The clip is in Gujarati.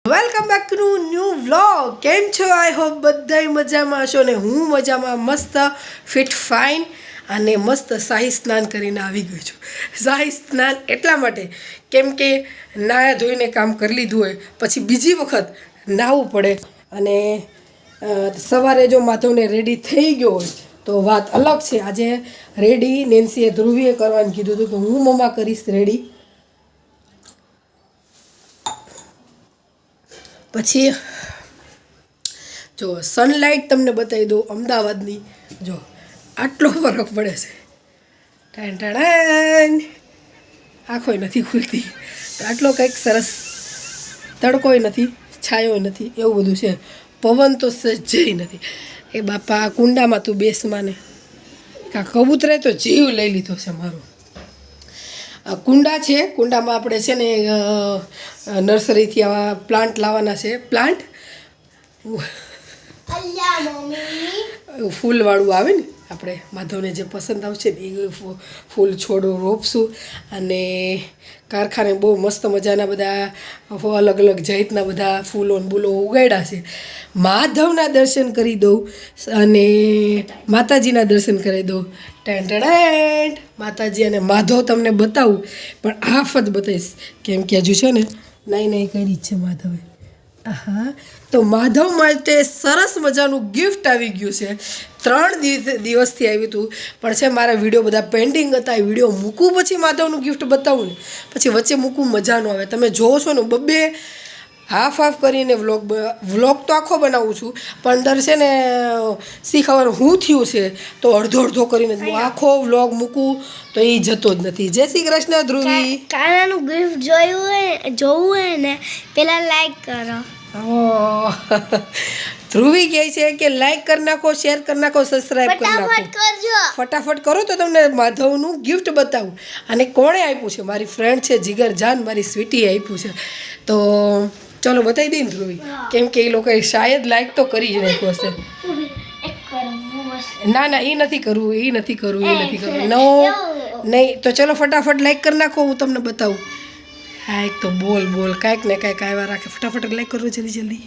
Welcome back to new vlog. કેમ છો? આઈ હોપ બધાય મજામાં હશો ને હું મજામાં, મસ્ત ફિટ ફાઇન અને મસ્ત શાહી સ્નાન કરીને આવી ગઈ છું. શાહી સ્નાન એટલા માટે કેમ કે નાયા ધોઈને કામ કરી લીધું હોય પછી બીજી વખત નાહવું પડે અને સવારે જો માધવને રેડી થઈ ગયો હોય તો વાત અલગ છે. આજે રેડી નેન્સીએ ધ્રુવીએ કરવાનું કીધું હતું કે હું મમ્મા કરીશ રેડી. પછી જો સનલાઇટ તમને બતાવી દઉં અમદાવાદની. જો આટલો ફરક પડે છે. ટાણ ટાણ આંખોય નથી ખુલતી. આટલો કંઈક સરસ તડકોય નથી, છાયો નથી, એવું બધું છે. પવન તો સજ્જય નથી. એ બાપા કુંડામાં તું બેસમાં ને કાં કબૂતરે તો જીવ લઈ લીધો છે મારો. કુંડા છે, કુંડામાં આપણે છે ને નર્સરીથી આવા પ્લાન્ટ લાવવાના છે. પ્લાન્ટ ફૂલવાળું આવે ને, આપણે માધવને જે પસંદ આવશે ને એ ફૂલ છોડો રોપશું. અને કારખાને બહુ મસ્ત મજાના બધા અલગ અલગ જાતના બધા ફૂલો બૂલો ઉગાડ્યા છે. માધવના દર્શન કરી દઉં અને માતાજીના દર્શન કરી દઉં. ટેન્ટ માતાજી અને માધવ તમને બતાવું, પણ આફત બતાવીશ કેમ કે હજુ છે ને નહીં કરી જ છે માધવે. હા, તો માધવ માટે સરસ મજાનું ગિફ્ટ આવી ગયું છે. 3 દિવસથી આવ્યું હતું પણ છે મારા વિડીયો બધા પેન્ડિંગ હતા. એ વિડીયો મૂકું પછી માધવનું ગિફ્ટ બતાવું ને પછી વચ્ચે મૂકવું મજા ન આવે. તમે જોવો છો ને બબ્બે હાફ કરીને વ્લોગ તો આખો બનાવું છું પણ અંદર છે ને શી ખબર શું થયું છે તો અડધો કરીને આખો વ્લોગ મૂકું તો એ જતો જ નથી. જય શ્રી કૃષ્ણ ધ્રુવી. કાનાનું ગિફ્ટ જોવું હોય ને પેલા લાઈક કરો. ધ્રુવી કહે છે કે લાઈક કરી નાખો, શેર કરી નાખો, સબસ્ક્રાઈબ કરી નાખો. ફટાફટ કરો તો તમને માધવનું ગિફ્ટ બતાવું. અને કોણે આપ્યું છે? મારી ફ્રેન્ડ છે જીગર જાન, મારી સ્વીટીએ આપ્યું છે. તો ચલો બતાવી દઈએ ને ધ્રુવી, કેમ કે એ લોકોએ શાયદ લાઈક તો કરી જ નાખ્યું હશે. ના એ નથી કરવું. નો નહીં તો ચલો ફટાફટ લાઈક કરી નાખો, હું તમને બતાવું. હા, એક તો બોલ કાંઈક ને કાંઈક આવ્યા રાખે. ફટાફટ લાઈક કરો જલ્દી.